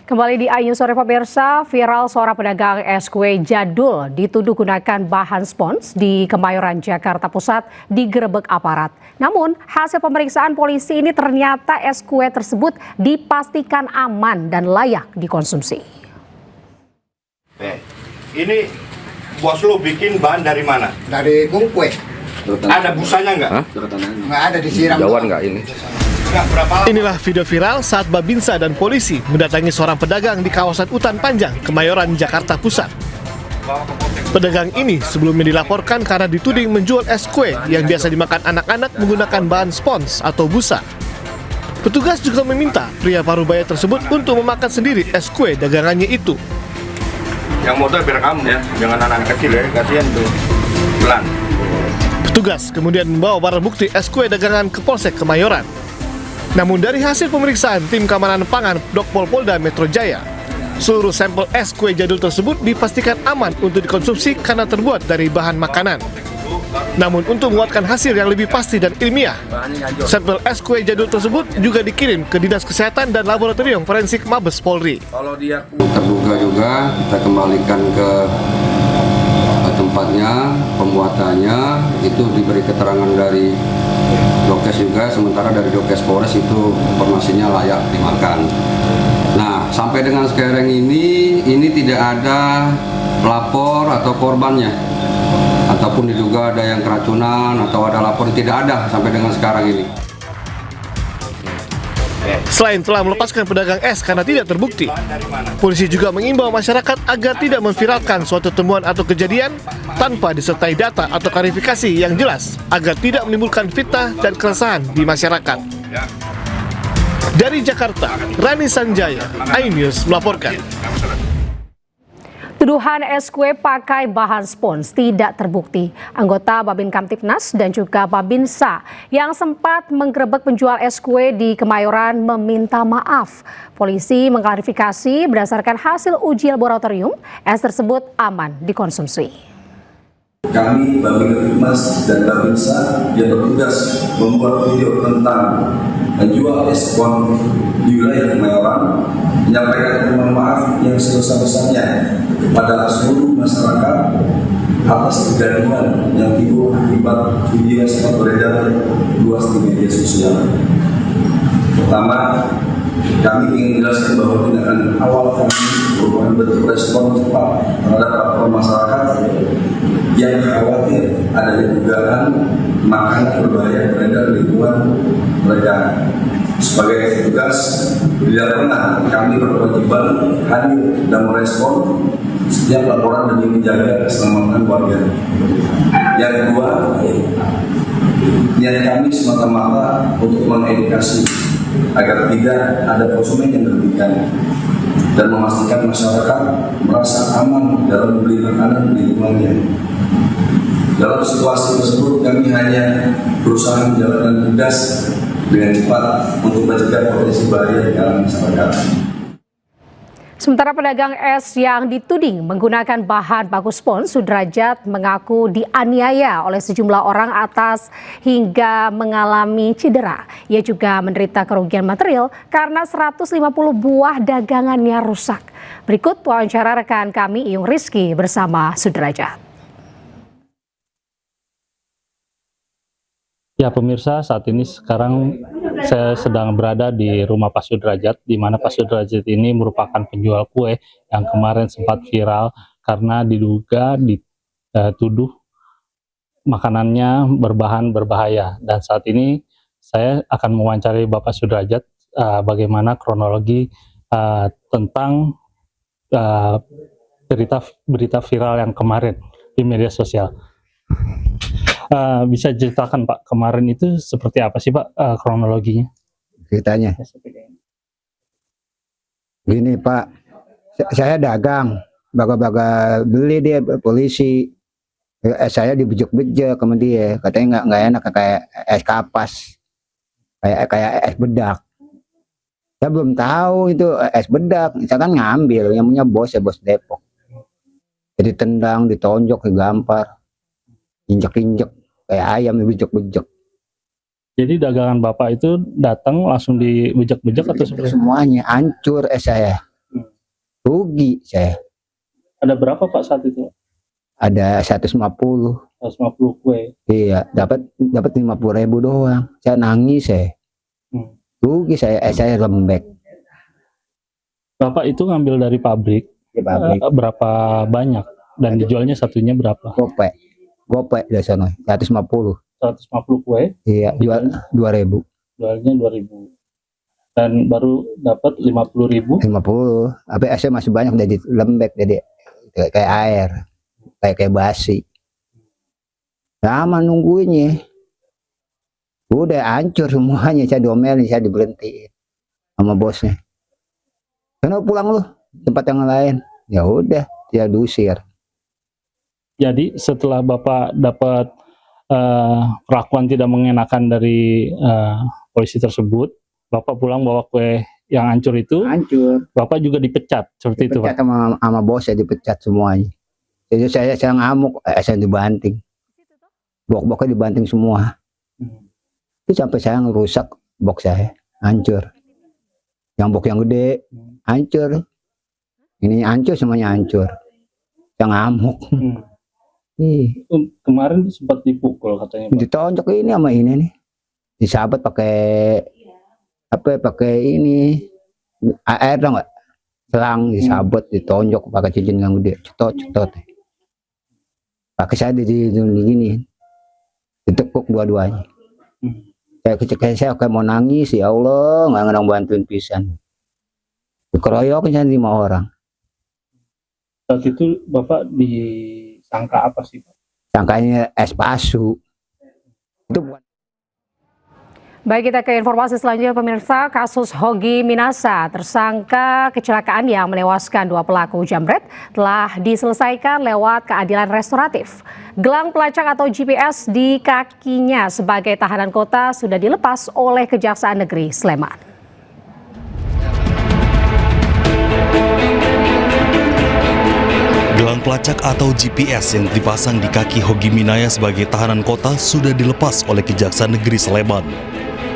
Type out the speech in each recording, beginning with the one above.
Kembali di Ayu Sore pemirsa, viral seorang pedagang es kue jadul dituduh gunakan bahan spons di Kemayoran, Jakarta Pusat digerebek aparat. Namun hasil pemeriksaan polisi ini ternyata es kue tersebut dipastikan aman dan layak dikonsumsi. Ini bos lu bikin bahan dari mana? Dari kue. Ada busanya nggak? Nggak ada, disiram. Jauhan nggak ini? Inilah video viral saat Babinsa dan polisi mendatangi seorang pedagang di kawasan Utan Panjang, Kemayoran, Jakarta Pusat. Pedagang ini sebelumnya dilaporkan karena dituding menjual es kue yang biasa dimakan anak-anak menggunakan bahan spons atau busa. Petugas juga meminta pria parubaya tersebut untuk memakan sendiri es kue dagangannya itu. Yang motor biar kamu ya, jangan anak-anak kecil ya, kasihan tuh. Pelan. Petugas kemudian membawa barang bukti es kue dagangan ke Polsek Kemayoran. Namun dari hasil pemeriksaan tim keamanan pangan Dokpol Polda Metro Jaya, seluruh sampel es kue jadul tersebut dipastikan aman untuk dikonsumsi karena terbuat dari bahan makanan. Namun untuk menguatkan hasil yang lebih pasti dan ilmiah, sampel es kue jadul tersebut juga dikirim ke Dinas Kesehatan dan Laboratorium Forensik Mabes Polri. Terduga juga kita kembalikan ke tempatnya, pembuatannya, itu diberi keterangan dari Dokes juga, sementara dari Dokes Polres itu informasinya layak dimakan. Nah, sampai dengan sekarang ini tidak ada pelapor atau korbannya, ataupun diduga ada yang keracunan atau ada lapor, tidak ada sampai dengan sekarang ini. Selain telah melepaskan pedagang es karena tidak terbukti, polisi juga mengimbau masyarakat agar tidak memviralkan suatu temuan atau kejadian tanpa disertai data atau klarifikasi yang jelas agar tidak menimbulkan fitnah dan keresahan di masyarakat. Dari Jakarta, Rani Sanjaya, iNews melaporkan. Tuduhan es kue pakai bahan spons tidak terbukti. Anggota Babin Kamtipnas dan juga Babinsa yang sempat menggerebek penjual es kue di Kemayoran meminta maaf. Polisi mengklarifikasi berdasarkan hasil uji laboratorium, es tersebut aman dikonsumsi. Kami Babin Kamtipnas dan Babinsa yang bertugas membuat video tentang menjual es spons di wilayah Kemayoran, menyampaikan permohonan maaf yang sebesar-besarnya kepada seluruh masyarakat atas kegaduhan yang timbul akibat video yang sempat beredar luas di media sosial. Pertama, kami ingin menjelaskan bahwa tindakan awal kami merupakan bentuk respon cepat terhadap laporan masyarakat yang khawatir adanya dugaan makanan berbahaya beredar di lingkungan mereka. Sebagai petugas, tidak pernah kami berkewajiban hadir dan merespon setiap laporan demi menjaga keselamatan warga. Yang kedua, niat kami semata-mata untuk mengedukasi agar tidak ada konsumen yang merugikan dan memastikan masyarakat merasa aman dalam membeli makanan di lingkungannya. Dalam situasi tersebut, kami hanya berusaha menjalankan tugas dengan cepat untuk mencegah potensi bahaya dalam masyarakat. Sementara pedagang es yang dituding menggunakan bahan baku spons, Sudrajat mengaku dianiaya oleh sejumlah orang atas hingga mengalami cedera. Ia juga menderita kerugian material karena 150 buah dagangannya rusak. Berikut wawancara rekan kami Iyung Rizky bersama Sudrajat. Ya pemirsa, saat ini sekarang saya sedang berada di rumah Pak Sudrajat, di mana Pak Sudrajat ini merupakan penjual kue yang kemarin sempat viral karena diduga dituduh makanannya berbahan berbahaya. Dan saat ini saya akan mewawancari Bapak Sudrajat bagaimana kronologi tentang berita viral yang kemarin di media sosial. Bisa ceritakan Pak, kemarin itu seperti apa sih Pak kronologinya? Ceritanya gini Pak, saya dagang, baga-baga beli dia polisi, saya dibujuk-bujuk sama dia, katanya nggak enak kayak es kapas, kayak es bedak. Saya belum tahu itu es bedak, saya kan ngambil, yang punya bos ya bos Depok. Jadi tendang, ditonjok, digampar, injek-injek kayak ayam dibejek-bejek. Jadi dagangan Bapak itu datang langsung dibejek-bejek atau seperti semuanya hancur es saya. rugi saya. Ada berapa Pak saat itu? Ada 150. 150 kue. Iya, dapat 50.000 doang. Saya nangis saya. Rugi saya lembek. Bapak itu ngambil dari pabrik, Di pabrik. berapa banyak? Dan dijualnya satunya berapa? Gopek dari sana 150. 150 kue, Iya, jual 2.000. jualnya 2.000. Dan baru dapat 50.000. 50. Tapi saya masih banyak jadi lembek, jadi kayak air. Kayak basi. Lama nungguinnya. Udah hancur semuanya, saya diomelin, saya diberhentiin sama bosnya. Kenapa pulang lu? Tempat yang lain. Ya udah, dia diusir. Jadi setelah Bapak dapat perlakuan tidak mengenakan dari polisi tersebut, Bapak pulang bawa kue yang hancur itu, Hancur. Bapak juga dipecat seperti itu, Dipecat Pak. sama bosnya, dipecat semuanya. Jadi saya ngamuk, saya dibanting. Box-boxnya dibanting semua. Itu sampai saya ngerusak box saya, hancur. Yang box yang gede, hancur. Ini hancur, semuanya hancur. Saya ngamuk. Ih, Kemarin sempat dipukul katanya, Pak. ditonjok ini sama ini nih. Disabat pakai apa? Pakai ini air dong nggak? Selang disabat, ditonjok pakai cincin yang gede, cetot. Pakai saya di gini, ditekuk dua-duanya. Saya kayak mau nangis, ya Allah, nggak ngerang bantuin pisan. Dikeroyokin 5 orang. Saat itu Bapak disangka apa sih, Pak? Sangkanya es palsu. Itu bukan. Baik, kita ke informasi selanjutnya pemirsa. Kasus Hogi Minasa, tersangka kecelakaan yang menewaskan 2 pelaku jambret, telah diselesaikan lewat keadilan restoratif. Gelang pelacak atau GPS di kakinya sebagai tahanan kota sudah dilepas oleh Kejaksaan Negeri Sleman. Gelang pelacak atau GPS yang dipasang di kaki Hogi Minaya sebagai tahanan kota sudah dilepas oleh Kejaksaan Negeri Sleman.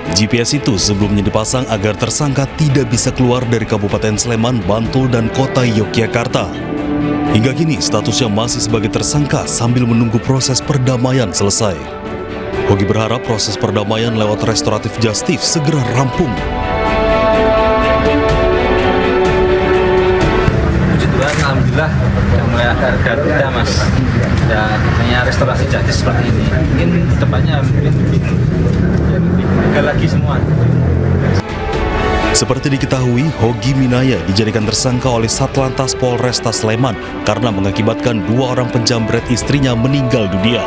GPS itu sebelumnya dipasang agar tersangka tidak bisa keluar dari Kabupaten Sleman, Bantul, dan kota Yogyakarta. Hingga kini statusnya masih sebagai tersangka sambil menunggu proses perdamaian selesai. Hogi berharap proses perdamaian lewat restoratif justice segera rampung. Puji Tuhan, alhamdulillah sudah mulai agak reda mas. Dan namanya restorasi justice seperti ini. Mungkin depannya lebih lega lagi semua. Seperti diketahui, Hogi Minaya dijadikan tersangka oleh Satlantas Polresta Sleman karena mengakibatkan 2 orang penjambret istrinya meninggal dunia.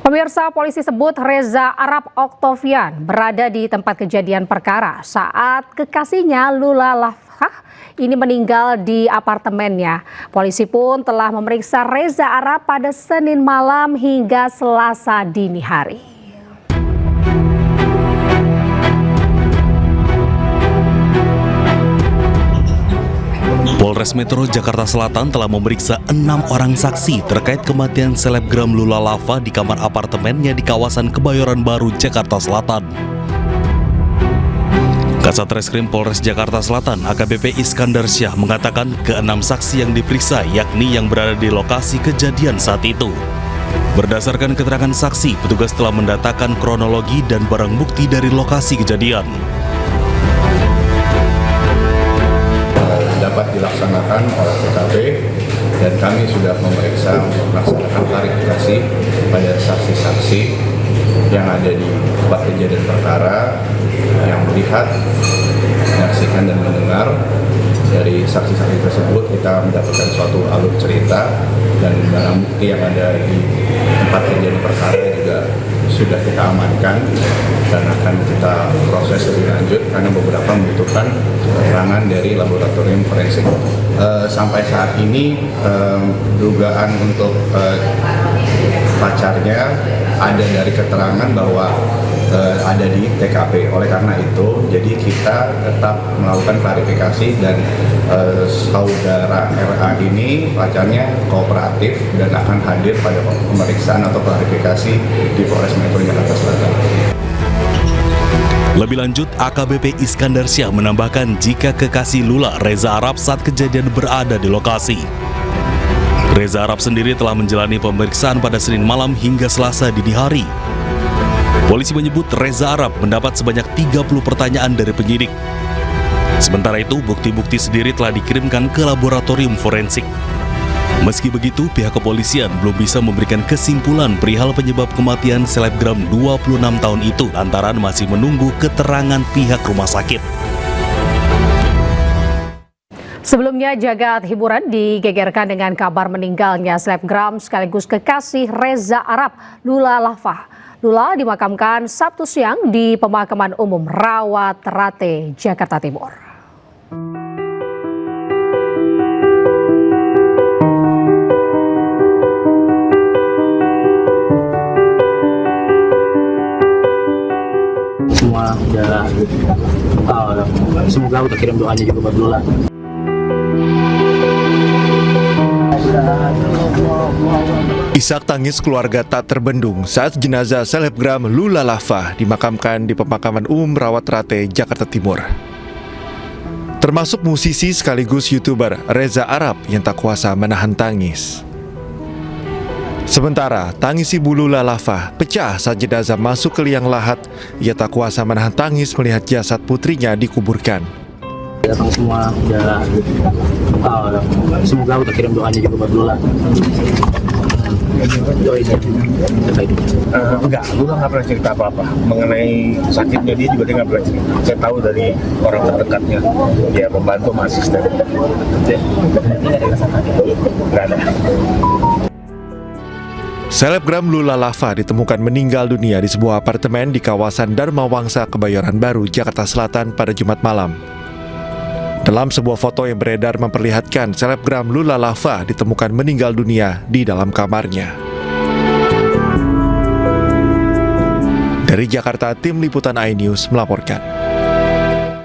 Pemirsa, polisi sebut Reza Arab Oktavian berada di tempat kejadian perkara saat kekasihnya Lula Lafkah ini meninggal di apartemennya. Polisi pun telah memeriksa Reza Arab pada Senin malam hingga Selasa dini hari. Polres Metro Jakarta Selatan telah memeriksa 6 orang saksi terkait kematian selebgram Lula Lava di kamar apartemennya di kawasan Kebayoran Baru, Jakarta Selatan. Kasat Reskrim Polres Jakarta Selatan AKBP Iskandar Syah mengatakan ke-6 saksi yang diperiksa yakni yang berada di lokasi kejadian saat itu. Berdasarkan keterangan saksi, petugas telah mendatakan kronologi dan barang bukti dari lokasi kejadian. Dapat dilaksanakan oleh TKP dan kami sudah memeriksa untuk melaksanakan klarifikasi pada saksi-saksi yang ada di tempat kejadian perkara yang melihat, menyaksikan dan mendengar. Dari saksi-saksi tersebut kita mendapatkan suatu alur cerita dan barang bukti yang ada di tempat kejadian perkara juga sudah kita amankan dan akan kita proses lebih lanjut karena beberapa membutuhkan keterangan dari laboratorium forensik. Sampai saat ini dugaan untuk pacarnya ada dari keterangan bahwa ada di TKP. Oleh karena itu, jadi kita tetap melakukan klarifikasi dan saudara RA ini pacarnya kooperatif dan akan hadir pada pemeriksaan atau klarifikasi di Polres Metro Jakarta Selatan. Lebih lanjut, AKBP Iskandar Syah menambahkan jika kekasih Lula, Reza Arab, saat kejadian berada di lokasi. Reza Arab sendiri telah menjalani pemeriksaan pada Senin malam hingga Selasa dini hari. Polisi menyebut Reza Arab mendapat sebanyak 30 pertanyaan dari penyidik. Sementara itu, bukti-bukti sendiri telah dikirimkan ke laboratorium forensik. Meski begitu, pihak kepolisian belum bisa memberikan kesimpulan perihal penyebab kematian selebgram 26 tahun itu lantaran masih menunggu keterangan pihak rumah sakit. Sebelumnya, jagat hiburan digegerkan dengan kabar meninggalnya selebgram sekaligus kekasih Reza Arab, Lula Lava. Lula dimakamkan Sabtu siang di Pemakaman Umum Rawat-Rate, Jakarta Timur. Semua udah semoga kita kirim doanya juga buat Lula. Isak tangis keluarga tak terbendung saat jenazah selebgram Lula Lava dimakamkan di Pemakaman Umum Rawat-Rate, Jakarta Timur. Termasuk musisi sekaligus YouTuber Reza Arab yang tak kuasa menahan tangis. Sementara tangis ibu Lula Lava pecah saat jenazah masuk ke liang lahat. Ia tak kuasa menahan tangis melihat jasad putrinya dikuburkan. Datang semua udah semoga kita kirim doanya juga buat Lula. Enggak, Lula nggak pernah cerita apa-apa mengenai sakitnya. Dia juga nggak pernah cerita. Saya tahu dari orang terdekatnya, dia membantu sama asisten. Nggak ada. Selebgram Lula Lava ditemukan meninggal dunia di sebuah apartemen di kawasan Dharma Wangsa, Kebayoran Baru, Jakarta Selatan pada Jumat malam. Dalam sebuah foto yang beredar memperlihatkan selebgram Lula Lava ditemukan meninggal dunia di dalam kamarnya. Dari Jakarta, tim liputan iNews melaporkan.